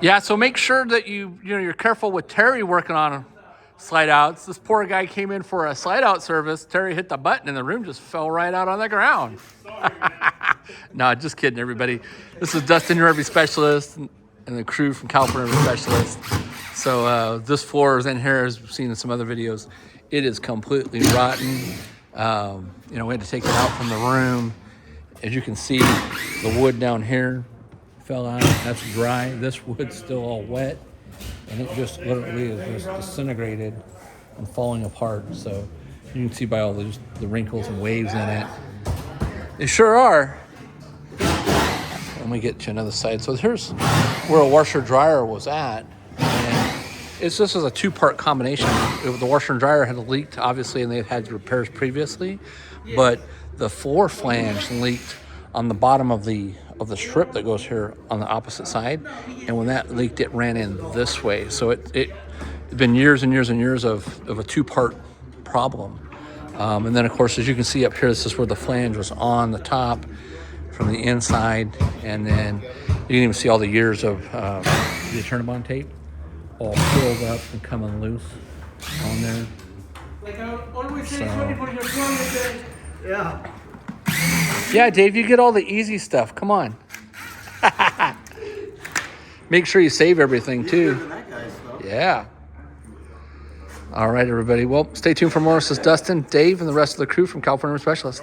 Yeah, so make sure that you're careful with Terry working on slide outs. This poor guy came in for a slide out service. Terry hit the button and the room just fell right out on the ground. No, just kidding, everybody. This is Dustin, your RV specialist, and the crew from California RV Specialist. So this floor is in here, as we've seen in some other videos. It is completely rotten. We had to take it out from the room. As you can see, the wood down here fell out. That's dry. This wood's still all wet, and it just literally is just disintegrated and falling apart. So you can see by all the wrinkles and waves in it. They sure are. Let me get to another side. So here's where a washer dryer was at. And this is a two-part combination. The washer and dryer had leaked, obviously, and they had repairs previously, but the floor flange leaked on the bottom of the strip that goes here on the opposite side. And when that leaked, it ran in this way. So it's been years and years and years of a two-part problem. And then, of course, as you can see up here, this is where the flange was on the top from the inside. And then you can even see all the years of the Eternabond tape all filled up and coming loose on there. Like I always say, it's ready for your phone. Yeah. Yeah, Dave, you get all the easy stuff. Come on. Make sure you save everything, too. Yeah. All right, everybody. Well, stay tuned for more. This is Dustin, Dave, and the rest of the crew from California Specialist.